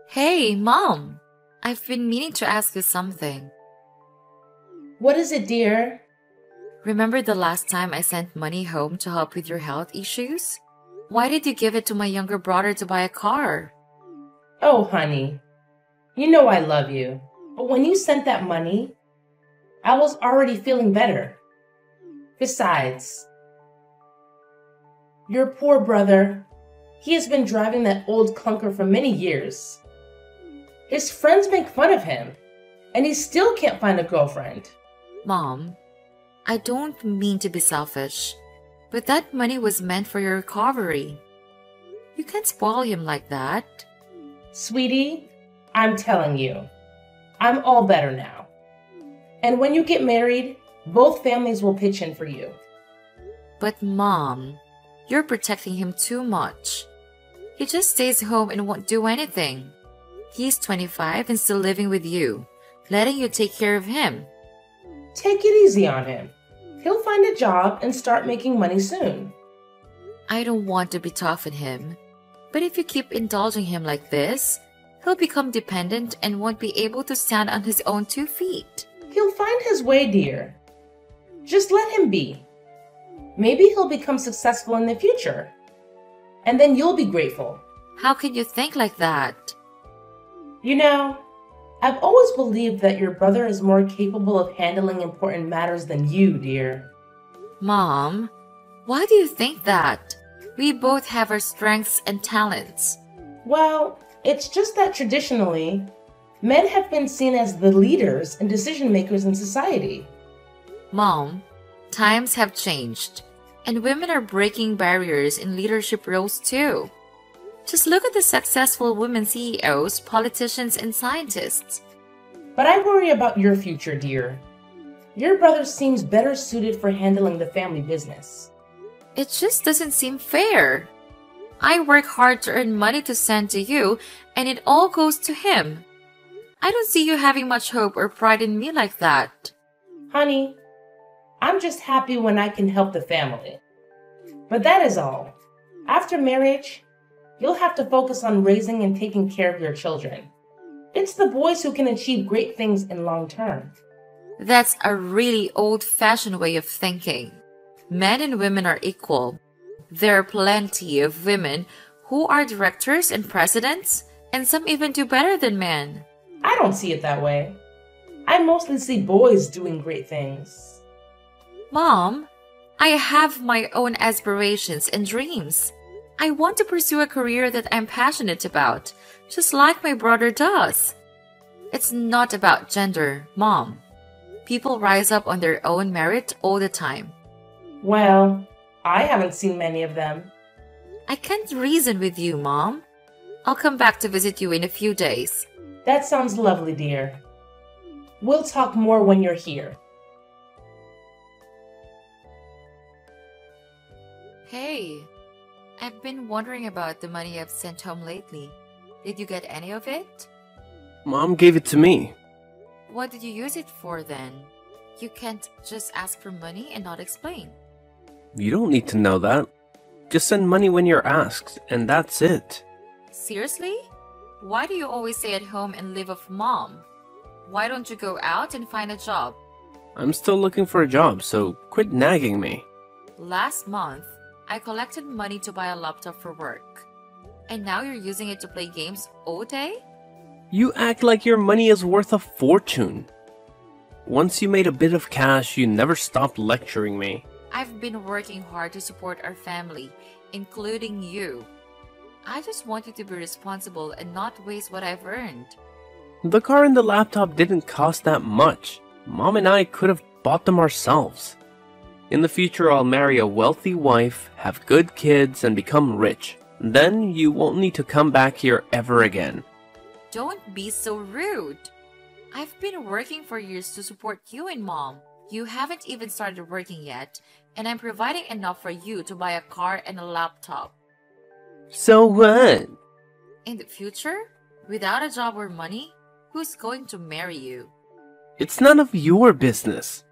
Hey, Mom! I've been meaning to ask you something. What is it, dear? Remember the last time I sent money home to help with your health issues? Why did you give it to my younger brother to buy a car? Oh, honey, you know I love you. But when you sent that money, I was already feeling better. Besides, your poor brother, he has been driving that old clunker for many years. His friends make fun of him, and he still can't find a girlfriend. Mom, I don't mean to be selfish, but that money was meant for your recovery. You can't spoil him like that. Sweetie, I'm telling you, I'm all better now. And when you get married, both families will pitch in for you. But Mom, you're protecting him too much. He just stays home and won't do anything. He's 25 and still living with you, letting you take care of him. Take it easy on him. He'll find a job and start making money soon. I don't want to be tough on him, but if you keep indulging him like this, he'll become dependent and won't be able to stand on his own 2 feet. He'll find his way, dear. Just let him be. Maybe he'll become successful in the future. And then you'll be grateful. How can you think like that? You know, I've always believed that your brother is more capable of handling important matters than you, dear. Mom, why do you think that? We both have our strengths and talents. Well, it's just that traditionally, men have been seen as the leaders and decision makers in society. Mom, times have changed, and women are breaking barriers in leadership roles too. Just look at the successful women CEOs, politicians, and scientists. But I worry about your future, dear. Your brother seems better suited for handling the family business. It just doesn't seem fair. I work hard to earn money to send to you, and it all goes to him. I don't see you having much hope or pride in me like that. Honey, I'm just happy when I can help the family. But that is all. After marriage, you'll have to focus on raising and taking care of your children. It's the boys who can achieve great things in long term. That's a really old-fashioned way of thinking. Men and women are equal. There are plenty of women who are directors and presidents, and some even do better than men. I don't see it that way. I mostly see boys doing great things. Mom, I have my own aspirations and dreams. I want to pursue a career that I'm passionate about, just like my brother does. It's not about gender, Mom. People rise up on their own merit all the time. Well, I haven't seen many of them. I can't reason with you, Mom. I'll come back to visit you in a few days. That sounds lovely, dear. We'll talk more when you're here. Hey, I've been wondering about the money I've sent home lately. Did you get any of it? Mom gave it to me. What did you use it for then? You can't just ask for money and not explain. You don't need to know that. Just send money when you're asked, and that's it. Seriously? Why do you always stay at home and live off Mom? Why don't you go out and find a job? I'm still looking for a job, so quit nagging me. Last month, I collected money to buy a laptop for work. And now you're using it to play games all day? You act like your money is worth a fortune. Once you made a bit of cash, you never stopped lecturing me. I've been working hard to support our family, including you. I just want you to be responsible and not waste what I've earned. The car and the laptop didn't cost that much. Mom and I could have bought them ourselves. In the future, I'll marry a wealthy wife, have good kids, and become rich. Then you won't need to come back here ever again. Don't be so rude. I've been working for years to support you and Mom. You haven't even started working yet, and I'm providing enough for you to buy a car and a laptop. So what? In the future, without a job or money, who's going to marry you? It's none of your business.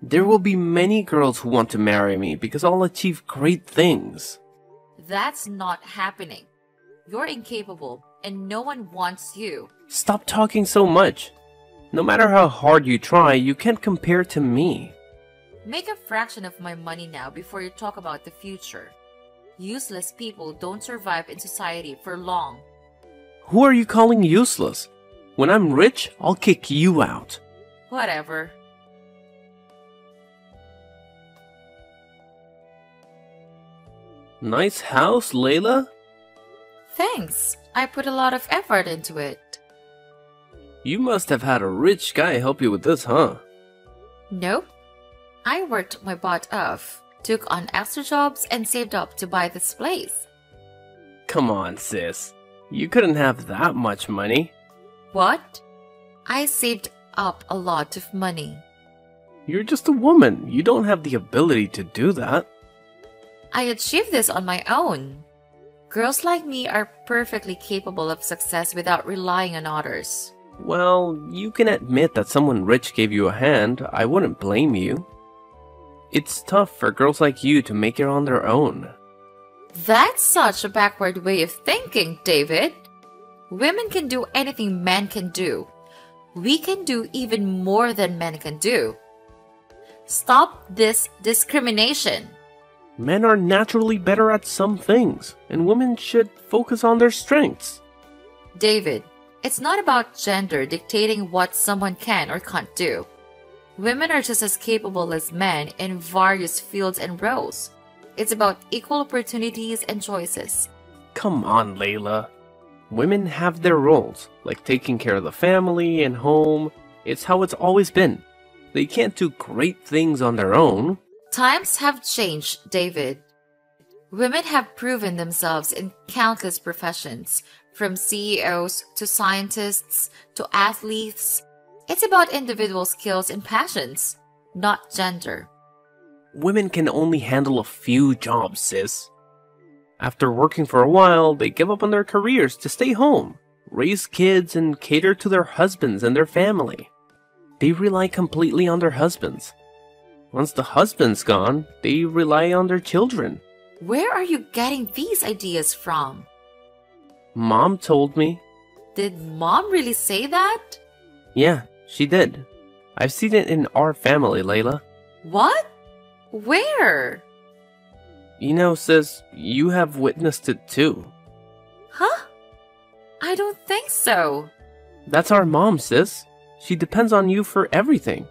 There will be many girls who want to marry me because I'll achieve great things. That's not happening. You're incapable, and no one wants you. Stop talking so much. No matter how hard you try, you can't compare to me. Make a fraction of my money now before you talk about the future. Useless people don't survive in society for long. Who are you calling useless? When I'm rich, I'll kick you out. Whatever. Nice house, Layla. Thanks. I put a lot of effort into it. You must have had a rich guy help you with this, huh? Nope. I worked my butt off, took on extra jobs, and saved up to buy this place. Come on, sis. You couldn't have that much money. What? I saved up a lot of money. You're just a woman. You don't have the ability to do that. I achieved this on my own. Girls like me are perfectly capable of success without relying on others. Well, you can admit that someone rich gave you a hand. I wouldn't blame you. It's tough for girls like you to make it on their own. That's such a backward way of thinking, David. Women can do anything men can do. We can do even more than men can do. Stop this discrimination. Men are naturally better at some things, and women should focus on their strengths. David, it's not about gender dictating what someone can or can't do. Women are just as capable as men in various fields and roles. It's about equal opportunities and choices. Come on, Layla. Women have their roles, like taking care of the family and home. It's how it's always been. They can't do great things on their own. Times have changed, David. Women have proven themselves in countless professions, from CEOs to scientists to athletes. It's about individual skills and passions, not gender. Women can only handle a few jobs, sis. After working for a while, they give up on their careers to stay home, raise kids, and cater to their husbands and their family. They rely completely on their husbands. Once the husband's gone, they rely on their children. Where are you getting these ideas from? Mom told me. Did Mom really say that? Yeah, she did. I've seen it in our family, Layla. What? Where? You know, sis, you have witnessed it too. Huh? I don't think so. That's our mom, sis. She depends on you for everything.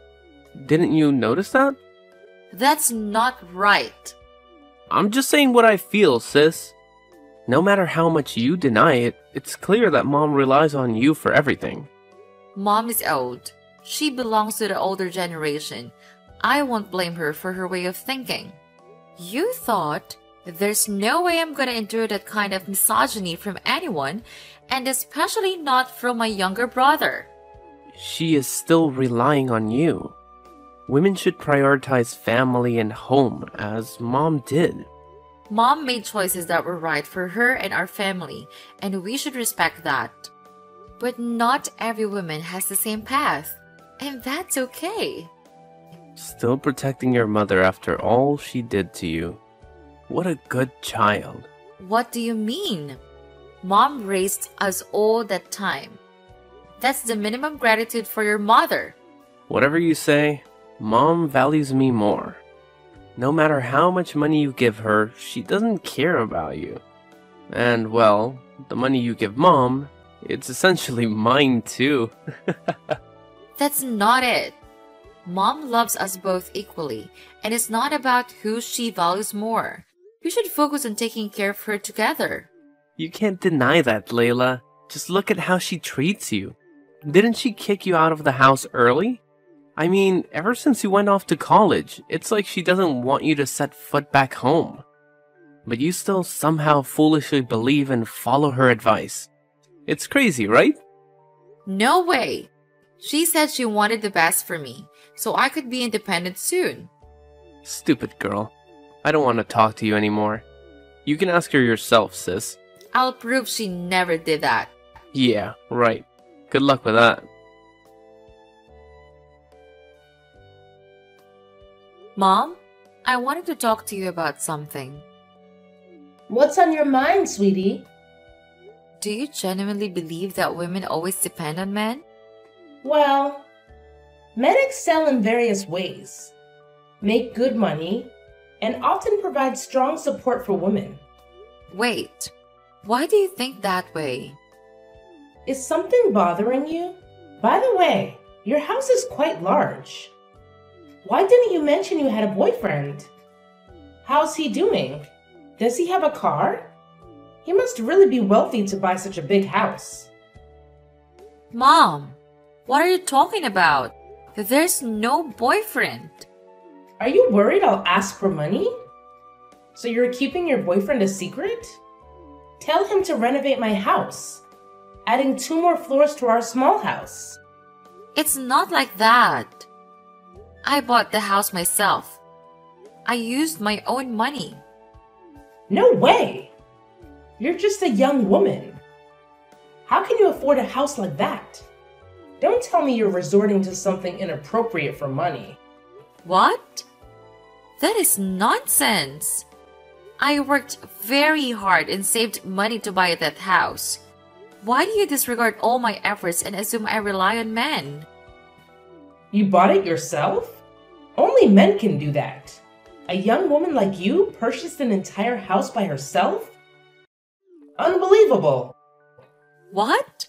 Didn't you notice that? That's not right. I'm just saying what I feel, sis. No matter how much you deny it, it's clear that mom relies on you for everything. Mom is old. She belongs to the older generation. I won't blame her for her way of thinking. You thought, there's no way I'm gonna endure that kind of misogyny from anyone, and especially not from my younger brother. She is still relying on you. Women should prioritize family and home, as Mom did. Mom made choices that were right for her and our family, and we should respect that. But not every woman has the same path, and that's okay. Still protecting your mother after all she did to you. What a good child. What do you mean? Mom raised us all that time. That's the minimum gratitude for your mother. Whatever you say, Mom values me more. No matter how much money you give her, she doesn't care about you. And, well, the money you give Mom, it's essentially mine too. That's not it. Mom loves us both equally, and it's not about who she values more. We should focus on taking care of her together. You can't deny that, Layla. Just look at how she treats you. Didn't she kick you out of the house early? I mean, ever since you went off to college, it's like she doesn't want you to set foot back home. But you still somehow foolishly believe and follow her advice. It's crazy, right? No way. She said she wanted the best for me, so I could be independent soon. Stupid girl. I don't want to talk to you anymore. You can ask her yourself, sis. I'll prove she never did that. Yeah, right. Good luck with that. Mom, I wanted to talk to you about something. What's on your mind, sweetie? Do you genuinely believe that women always depend on men? Well, men excel in various ways, make good money, and often provide strong support for women. Wait, why do you think that way? Is something bothering you? By the way, your house is quite large. Why didn't you mention you had a boyfriend? How's he doing? Does he have a car? He must really be wealthy to buy such a big house. Mom, what are you talking about? There's no boyfriend. Are you worried I'll ask for money? So you're keeping your boyfriend a secret? Tell him to renovate my house, adding 2 more floors to our small house. It's not like that. I bought the house myself. I used my own money. No way! You're just a young woman. How can you afford a house like that? Don't tell me you're resorting to something inappropriate for money. What? That is nonsense. I worked very hard and saved money to buy that house. Why do you disregard all my efforts and assume I rely on men? You bought it yourself? Only men can do that. A young woman like you purchased an entire house by herself? Unbelievable! What?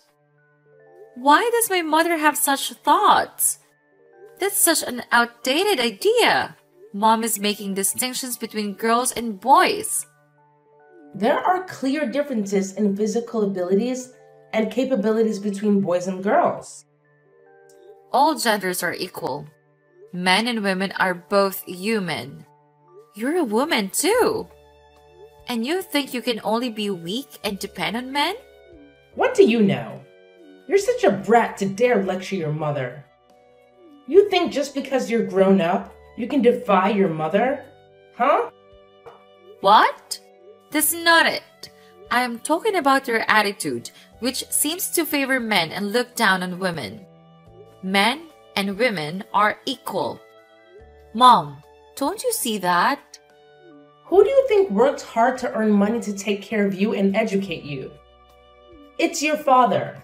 Why does my mother have such thoughts? That's such an outdated idea. Mom is making distinctions between girls and boys. There are clear differences in physical abilities and capabilities between boys and girls. All genders are equal. Men and women are both human. You're a woman too. And you think you can only be weak and depend on men? What do you know? You're such a brat to dare lecture your mother. You think just because you're grown up, you can defy your mother? Huh? What? That's not it. I am talking about your attitude, which seems to favor men and look down on women. Men and women are equal. Mom, don't you see that? Who do you think worked hard to earn money to take care of you and educate you? It's your father.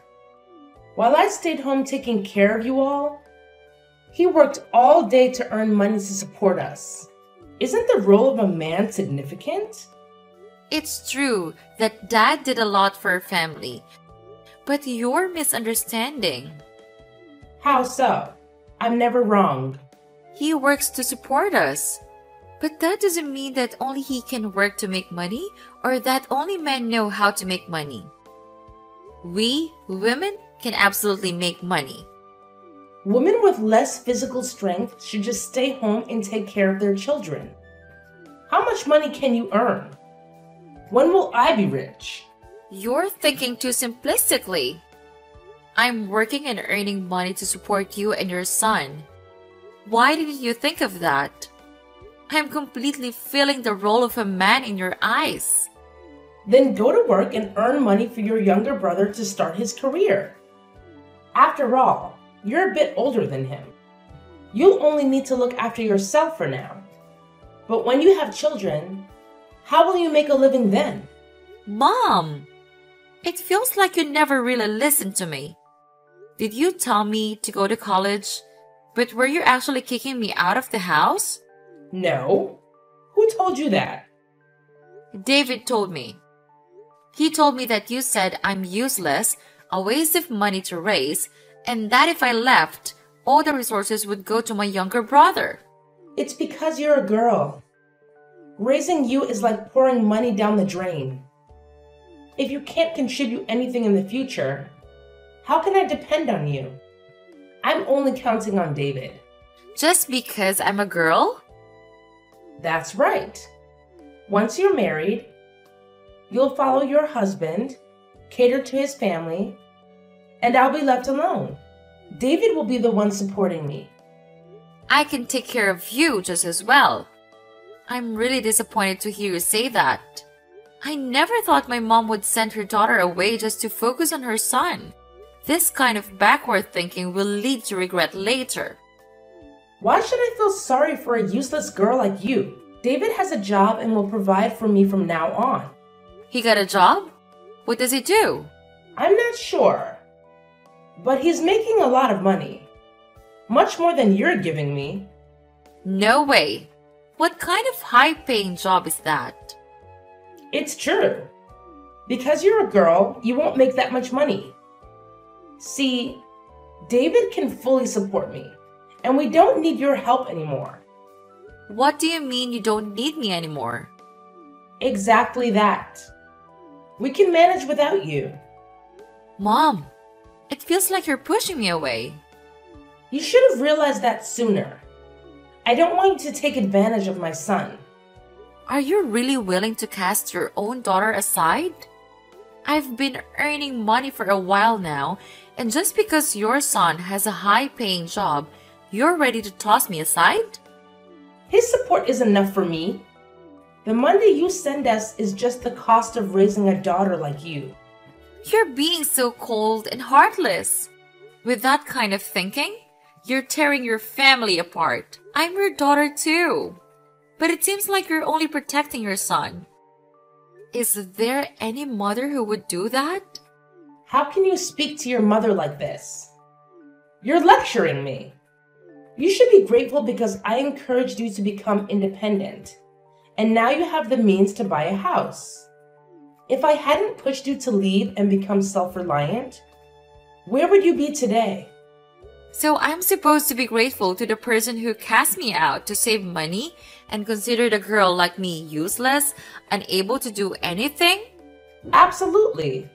While I stayed home taking care of you all, he worked all day to earn money to support us. Isn't the role of a man significant? It's true that Dad did a lot for our family, but you're misunderstanding. How so? I'm never wrong. He works to support us. But that doesn't mean that only he can work to make money or that only men know how to make money. We, women, can absolutely make money. Women with less physical strength should just stay home and take care of their children. How much money can you earn? When will I be rich? You're thinking too simplistically. I'm working and earning money to support you and your son. Why didn't you think of that? I'm completely filling the role of a man in your eyes. Then go to work and earn money for your younger brother to start his career. After all, you're a bit older than him. You'll only need to look after yourself for now. But when you have children, how will you make a living then? Mom, it feels like you never really listened to me. Did you tell me to go to college, but were you actually kicking me out of the house? No. Who told you that? David told me. He told me that you said I'm useless, a waste of money to raise, and that if I left, all the resources would go to my younger brother. It's because you're a girl. Raising you is like pouring money down the drain. If you can't contribute anything in the future, how can I depend on you? I'm only counting on David. Just because I'm a girl? That's right. Once you're married, you'll follow your husband, cater to his family, and I'll be left alone. David will be the one supporting me. I can take care of you just as well. I'm really disappointed to hear you say that. I never thought my mom would send her daughter away just to focus on her son. This kind of backward thinking will lead to regret later. Why should I feel sorry for a useless girl like you? David has a job and will provide for me from now on. He got a job? What does he do? I'm not sure, but he's making a lot of money. Much more than you're giving me. No way. What kind of high-paying job is that? It's true. Because you're a girl, you won't make that much money. See, David can fully support me, and we don't need your help anymore. What do you mean you don't need me anymore? Exactly that. We can manage without you. Mom, it feels like you're pushing me away. You should have realized that sooner. I don't want you to take advantage of my son. Are you really willing to cast your own daughter aside? I've been earning money for a while now, and just because your son has a high-paying job, you're ready to toss me aside? His support is enough for me. The money you send us is just the cost of raising a daughter like you. You're being so cold and heartless. With that kind of thinking, you're tearing your family apart. I'm your daughter too. But it seems like you're only protecting your son. Is there any mother who would do that? How can you speak to your mother like this? You're lecturing me. You should be grateful because I encouraged you to become independent. And now you have the means to buy a house. If I hadn't pushed you to leave and become self-reliant, where would you be today? So I'm supposed to be grateful to the person who cast me out to save money and considered a girl like me useless, unable to do anything? Absolutely.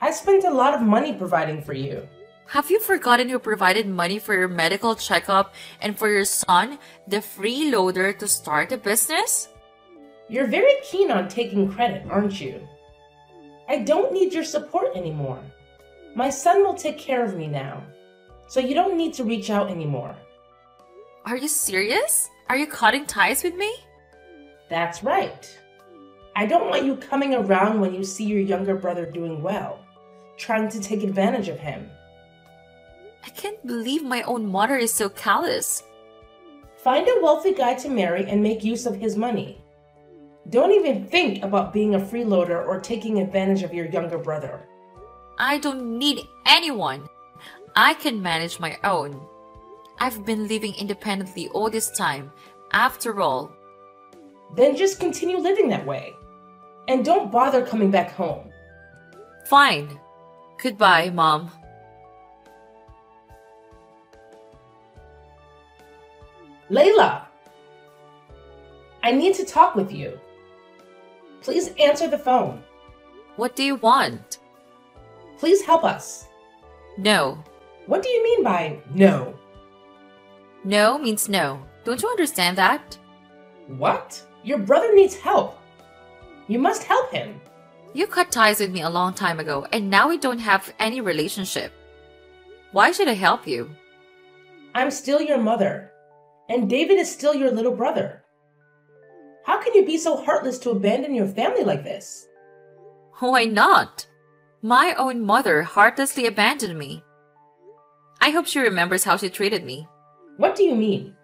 I spent a lot of money providing for you. Have you forgotten who provided money for your medical checkup and for your son, the freeloader, to start a business? You're very keen on taking credit, aren't you? I don't need your support anymore. My son will take care of me now, so you don't need to reach out anymore. Are you serious? Are you cutting ties with me? That's right. I don't want you coming around when you see your younger brother doing well, trying to take advantage of him. I can't believe my own mother is so callous. Find a wealthy guy to marry and make use of his money. Don't even think about being a freeloader or taking advantage of your younger brother. I don't need anyone. I can manage my own. I've been living independently all this time, after all. Then just continue living that way. And don't bother coming back home. Fine. Goodbye, Mom. Layla! I need to talk with you. Please answer the phone. What do you want? Please help us. No. What do you mean by no? No means no. Don't you understand that? What? Your brother needs help. You must help him. You cut ties with me a long time ago, and now we don't have any relationship. Why should I help you? I'm still your mother, and David is still your little brother. How can you be so heartless to abandon your family like this? Why not? My own mother heartlessly abandoned me. I hope she remembers how she treated me. What do you mean?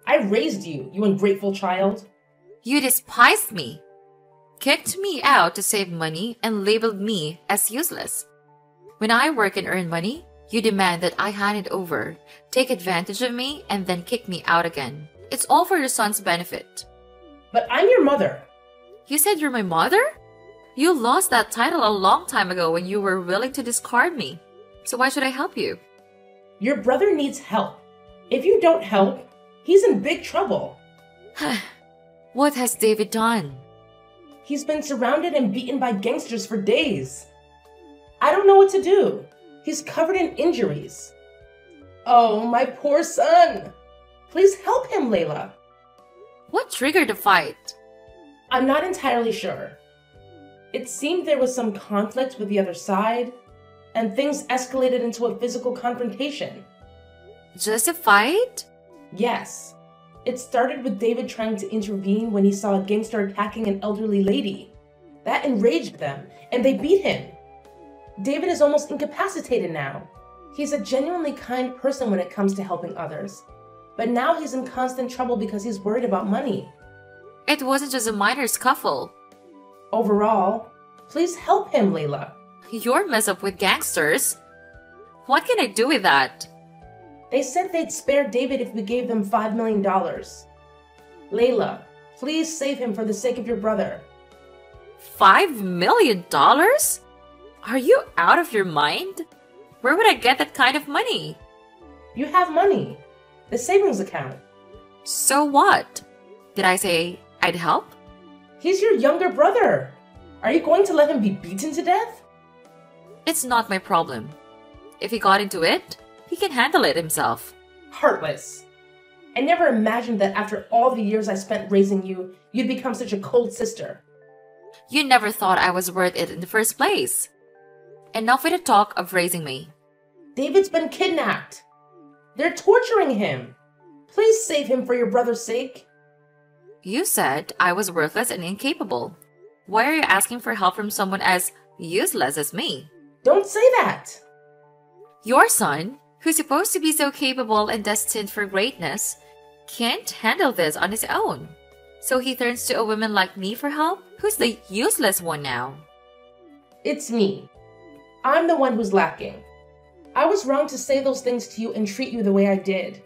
I raised you, you ungrateful child. You despised me, kicked me out to save money, and labeled me as useless. When I work and earn money, you demand that I hand it over, take advantage of me, and then kick me out again. It's all for your son's benefit. But I'm your mother. You said you're my mother? You lost that title a long time ago when you were willing to discard me. So why should I help you? Your brother needs help. If you don't help, he's in big trouble. What has David done? He's been surrounded and beaten by gangsters for days. I don't know what to do. He's covered in injuries. Oh, my poor son. Please help him, Layla. What triggered the fight? I'm not entirely sure. It seemed there was some conflict with the other side, and things escalated into a physical confrontation. Just a fight? Yes. It started with David trying to intervene when he saw a gangster attacking an elderly lady. That enraged them, and they beat him. David is almost incapacitated now. He's a genuinely kind person when it comes to helping others. But now he's in constant trouble because he's worried about money. It wasn't just a minor scuffle. Overall, please help him, Layla. You're messed up with gangsters. What can I do with that? They said they'd spare David if we gave them $5 million. Layla, please save him for the sake of your brother. $5 million? Are you out of your mind? Where would I get that kind of money? You have money. The savings account. So what? Did I say I'd help? He's your younger brother. Are you going to let him be beaten to death? It's not my problem. If he got into it, he can handle it himself. Heartless. I never imagined that after all the years I spent raising you, you'd become such a cold sister. You never thought I was worth it in the first place. Enough with the talk of raising me. David's been kidnapped. They're torturing him. Please save him for your brother's sake. You said I was worthless and incapable. Why are you asking for help from someone as useless as me? Don't say that. Your son, who's supposed to be so capable and destined for greatness, can't handle this on his own. So he turns to a woman like me for help? Who's the useless one now? It's me. I'm the one who's lacking. I was wrong to say those things to you and treat you the way I did.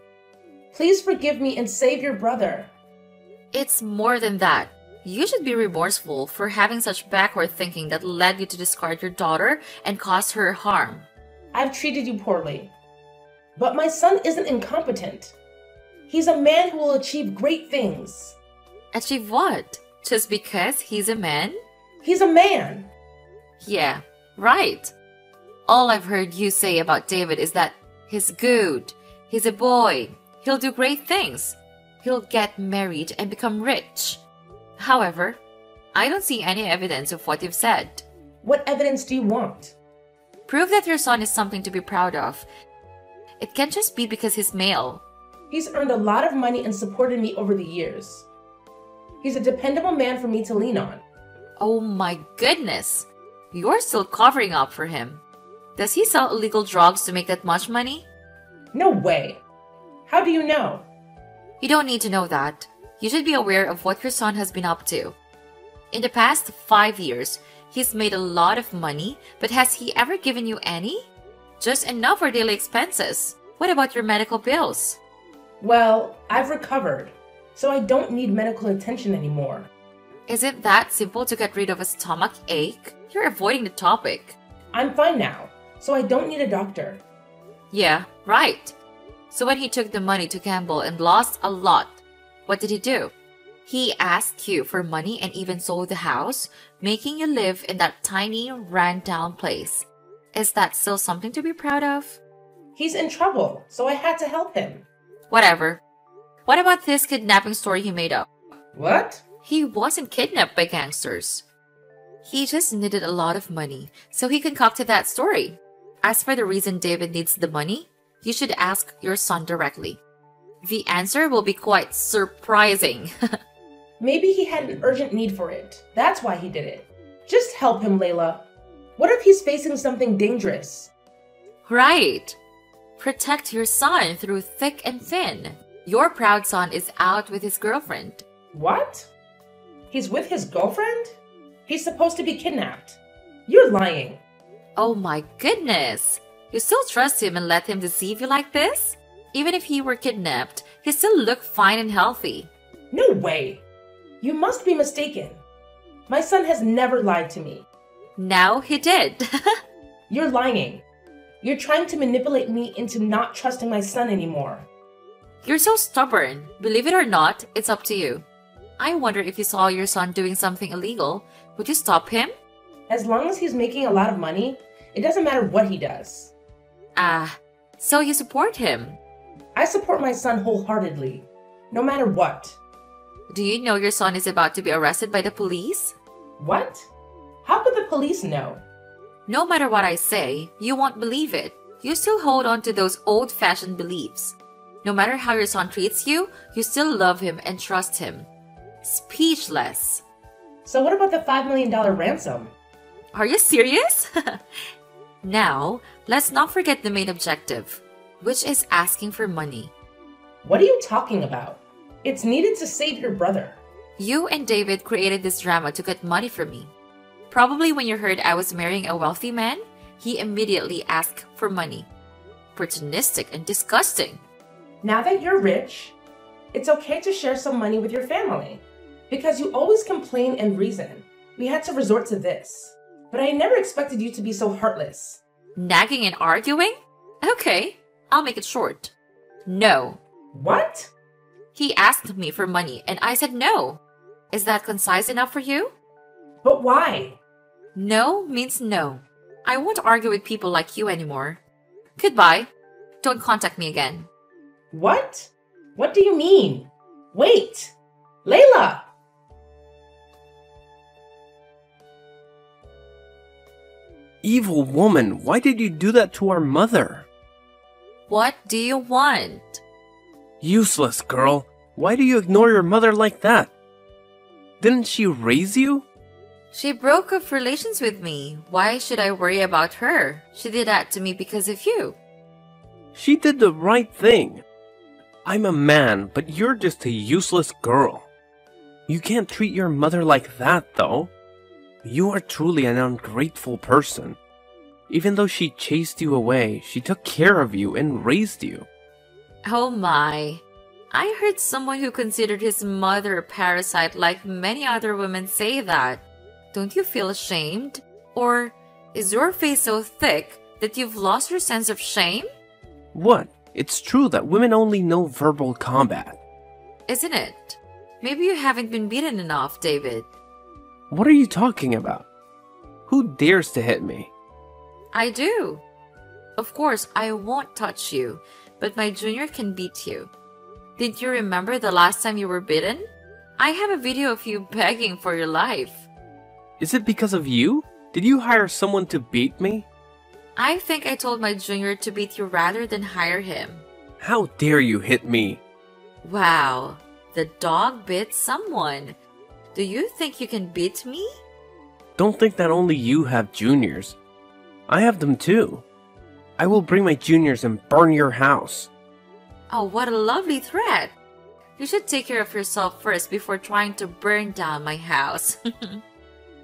Please forgive me and save your brother. It's more than that. You should be remorseful for having such backward thinking that led you to discard your daughter and cause her harm. I've treated you poorly. But my son isn't incompetent. He's a man who will achieve great things. Achieve what? Just because he's a man? He's a man. Yeah, right. All I've heard you say about David is that he's good, he's a boy, he'll do great things, he'll get married and become rich. However, I don't see any evidence of what you've said. What evidence do you want? Prove that your son is something to be proud of. It can't just be because he's male. He's earned a lot of money and supported me over the years. He's a dependable man for me to lean on. Oh my goodness! You're still covering up for him. Does he sell illegal drugs to make that much money? No way. How do you know? You don't need to know that. You should be aware of what your son has been up to. In the past 5 years, he's made a lot of money, but has he ever given you any? Just enough for daily expenses. What about your medical bills? Well, I've recovered, so I don't need medical attention anymore. Is it that simple to get rid of a stomach ache? You're avoiding the topic. I'm fine now, so I don't need a doctor. Yeah, right. So when he took the money to gamble and lost a lot, what did he do? He asked you for money and even sold the house, making you live in that tiny, ran-down place. Is that still something to be proud of? He's in trouble, so I had to help him. Whatever. What about this kidnapping story he made up? What? He wasn't kidnapped by gangsters. He just needed a lot of money, so he concocted that story. As for the reason David needs the money, you should ask your son directly. The answer will be quite surprising. Maybe he had an urgent need for it. That's why he did it. Just help him, Layla. What if he's facing something dangerous? Right. Protect your son through thick and thin. Your proud son is out with his girlfriend. What? He's with his girlfriend? He's supposed to be kidnapped. You're lying. Oh my goodness. You still trust him and let him deceive you like this? Even if he were kidnapped, he still looked fine and healthy. No way. You must be mistaken. My son has never lied to me. Now he did. You're lying. You're trying to manipulate me into not trusting my son anymore. You're so stubborn. Believe it or not, it's up to you. I wonder if you saw your son doing something illegal, would you stop him? As long as he's making a lot of money, it doesn't matter what he does. Ah, so you support him. I support my son wholeheartedly, no matter what. Do you know your son is about to be arrested by the police? What? How could the police know? No matter what I say, you won't believe it. You still hold on to those old-fashioned beliefs. No matter how your son treats you, you still love him and trust him. Speechless. So what about the $5 million ransom? Are you serious? Now, let's not forget the main objective, which is asking for money. What are you talking about? It's needed to save your brother. You and David created this drama to get money from me. Probably when you heard I was marrying a wealthy man, he immediately asked for money. Opportunistic and disgusting. Now that you're rich, it's okay to share some money with your family. Because you always complain and reason, we had to resort to this. But I never expected you to be so heartless. Nagging and arguing? Okay, I'll make it short. No. What? He asked me for money and I said no. Is that concise enough for you? But why? No means no. I won't argue with people like you anymore. Goodbye. Don't contact me again. What? What do you mean? Wait! Layla! Evil woman, why did you do that to our mother? What do you want? Useless girl, why do you ignore your mother like that? Didn't she raise you? She broke off relations with me. Why should I worry about her? She did that to me because of you. She did the right thing. I'm a man, but you're just a useless girl. You can't treat your mother like that, though. You are truly an ungrateful person. Even though she chased you away, she took care of you and raised you. Oh my. I heard someone who considered his mother a parasite like many other women say that. Don't you feel ashamed? Or is your face so thick that you've lost your sense of shame? What? It's true that women only know verbal combat. Isn't it? Maybe you haven't been beaten enough, David. What are you talking about? Who dares to hit me? I do. Of course, I won't touch you, but my junior can beat you. Didn't you remember the last time you were beaten? I have a video of you begging for your life. Is it because of you? Did you hire someone to beat me? I think I told my junior to beat you rather than hire him. How dare you hit me? Wow, the dog bit someone. Do you think you can beat me? Don't think that only you have juniors. I have them too. I will bring my juniors and burn your house. Oh, what a lovely threat. You should take care of yourself first before trying to burn down my house.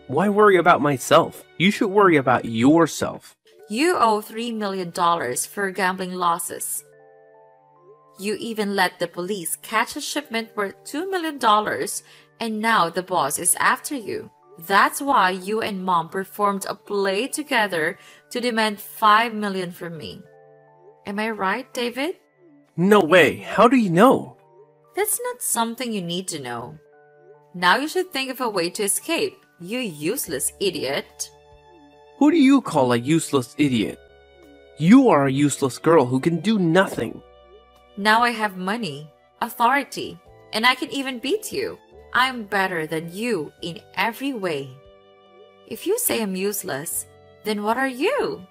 Why worry about myself? You should worry about yourself. You owe $3 million for gambling losses. You even let the police catch a shipment worth $2 million, and now the boss is after you. That's why you and Mom performed a play together to demand $5 million from me. Am I right, David? No way. How do you know? That's not something you need to know. Now you should think of a way to escape, you useless idiot. Who do you call a useless idiot? You are a useless girl who can do nothing. Now I have money, authority, and I can even beat you. I'm better than you in every way. If you say I'm useless, then what are you?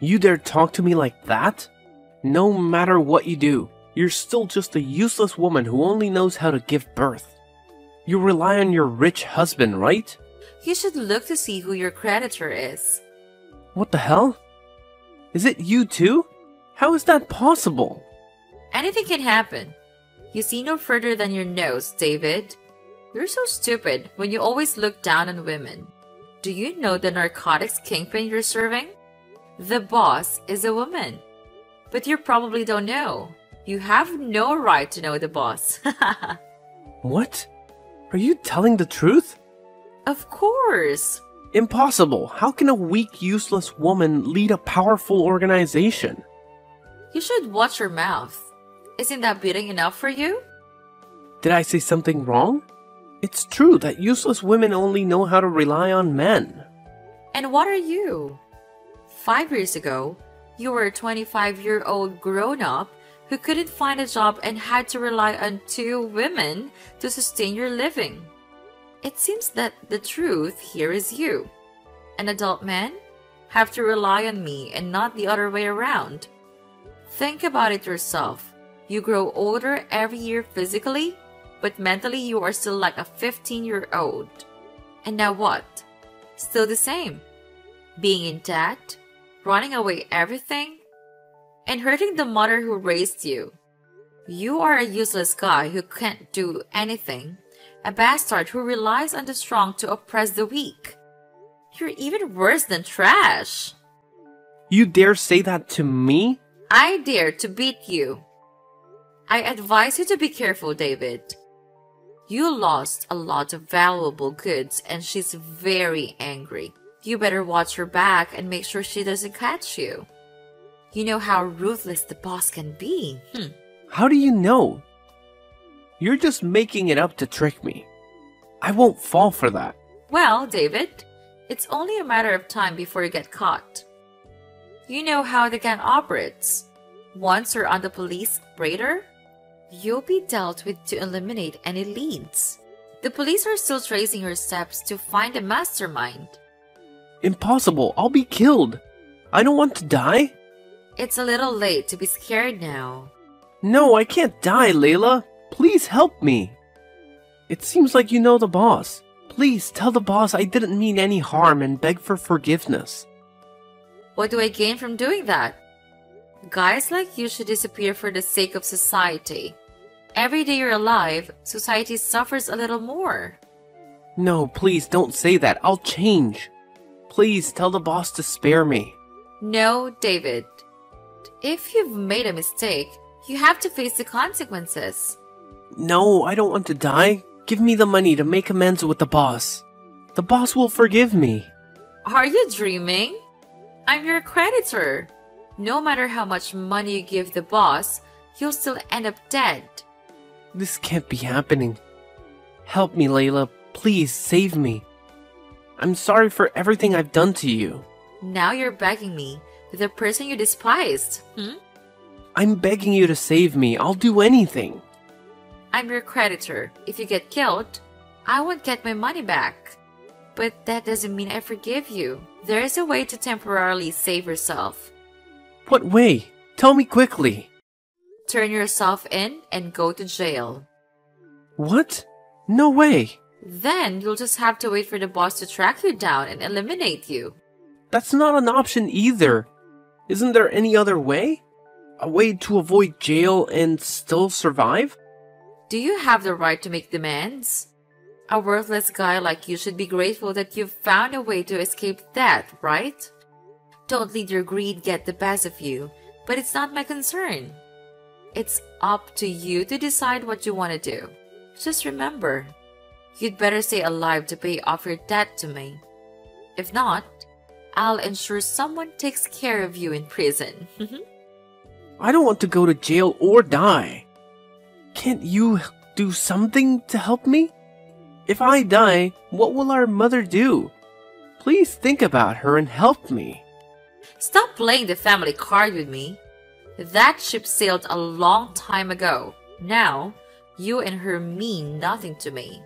You dare talk to me like that? No matter what you do, you're still just a useless woman who only knows how to give birth. You rely on your rich husband, right? You should look to see who your creditor is. What the hell? Is it you too? How is that possible? Anything can happen. You see no further than your nose, David. You're so stupid when you always look down on women. Do you know the narcotics kingpin you're serving? The boss is a woman. But you probably don't know. You have no right to know the boss. What? Are you telling the truth? Of course. Impossible. How can a weak, useless woman lead a powerful organization? You should watch your mouth. Isn't that beating enough for you? Did I say something wrong? It's true that useless women only know how to rely on men. And what are you? 5 years ago, you were a 25-year-old grown-up who couldn't find a job and had to rely on 2 women to sustain your living. It seems that the truth here is you. An adult man have to rely on me and not the other way around. Think about it yourself. You grow older every year physically, but mentally you are still like a 15-year-old. And now what? Still the same. Being in debt, running away everything, and hurting the mother who raised you. You are a useless guy who can't do anything, A bastard who relies on the strong to oppress the weak. You're even worse than trash. You dare say that to me? I dare to beat you. I advise you to be careful, David. You lost a lot of valuable goods and she's very angry. You better watch her back and make sure she doesn't catch you. You know how ruthless the boss can be. How do you know? You're just making it up to trick me. I won't fall for that. Well, David, it's only a matter of time before you get caught. You know how the gang operates. Once you're on the police radar, you'll be dealt with to eliminate any leads. The police are still tracing your steps to find a mastermind. Impossible. I'll be killed. I don't want to die. It's a little late to be scared now. No, I can't die, Layla. Please help me. It seems like you know the boss. Please tell the boss I didn't mean any harm and beg for forgiveness. What do I gain from doing that? Guys like you should disappear for the sake of society. Every day you're alive, society suffers a little more. No, please don't say that. I'll change. Please tell the boss to spare me. No, David. If you've made a mistake, you have to face the consequences. No, I don't want to die. Give me the money to make amends with the boss. The boss will forgive me. Are you dreaming? I'm your creditor. No matter how much money you give the boss, you'll still end up dead. This can't be happening. Help me, Layla. Please save me. I'm sorry for everything I've done to you. Now you're begging me, the person you despised. I'm begging you to save me. I'll do anything. I'm your creditor. If you get killed, I won't get my money back. But that doesn't mean I forgive you. There is a way to temporarily save yourself. What way? Tell me quickly. Turn yourself in and go to jail. What? No way. Then you'll just have to wait for the boss to track you down and eliminate you. That's not an option either. Isn't there any other way? A way to avoid jail and still survive? Do you have the right to make demands? A worthless guy like you should be grateful that you've found a way to escape death, right? Don't let your greed get the best of you, but it's not my concern. It's up to you to decide what you want to do. Just remember, you'd better stay alive to pay off your debt to me. If not, I'll ensure someone takes care of you in prison. I don't want to go to jail or die. Can't you do something to help me? If I die, what will our mother do? Please think about her and help me. Stop playing the family card with me. That ship sailed a long time ago. Now, you and her mean nothing to me.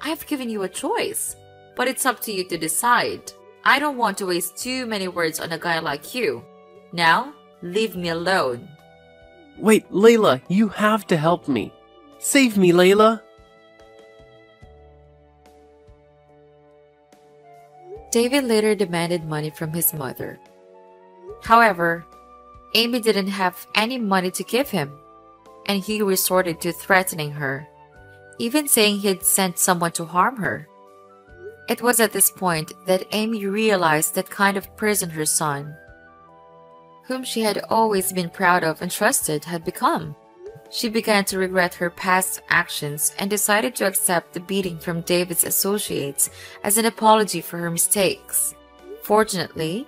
I've given you a choice, but it's up to you to decide. I don't want to waste too many words on a guy like you. Now, leave me alone. Wait, Layla, you have to help me. Save me, Layla. David later demanded money from his mother. However, Amy didn't have any money to give him, and he resorted to threatening her, even saying he'd sent someone to harm her. It was at this point that Amy realized that kind of person her son, whom she had always been proud of and trusted, had become. She began to regret her past actions and decided to accept the beating from David's associates as an apology for her mistakes. Fortunately,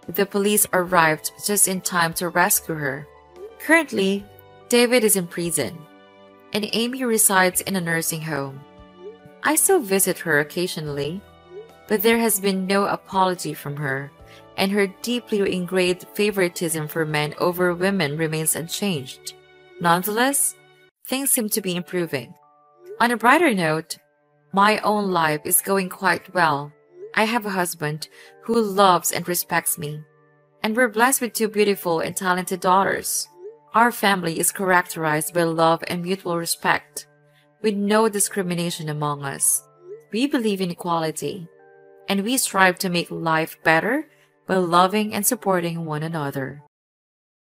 the police arrived just in time to rescue her. Currently, David is in prison, and Amy resides in a nursing home. I still visit her occasionally, but there has been no apology from her, and her deeply ingrained favoritism for men over women remains unchanged. Nonetheless, things seem to be improving. On a brighter note, my own life is going quite well. I have a husband who loves and respects me, and we're blessed with two beautiful and talented daughters. Our family is characterized by love and mutual respect, with no discrimination among us. We believe in equality, and we strive to make life better by loving and supporting one another.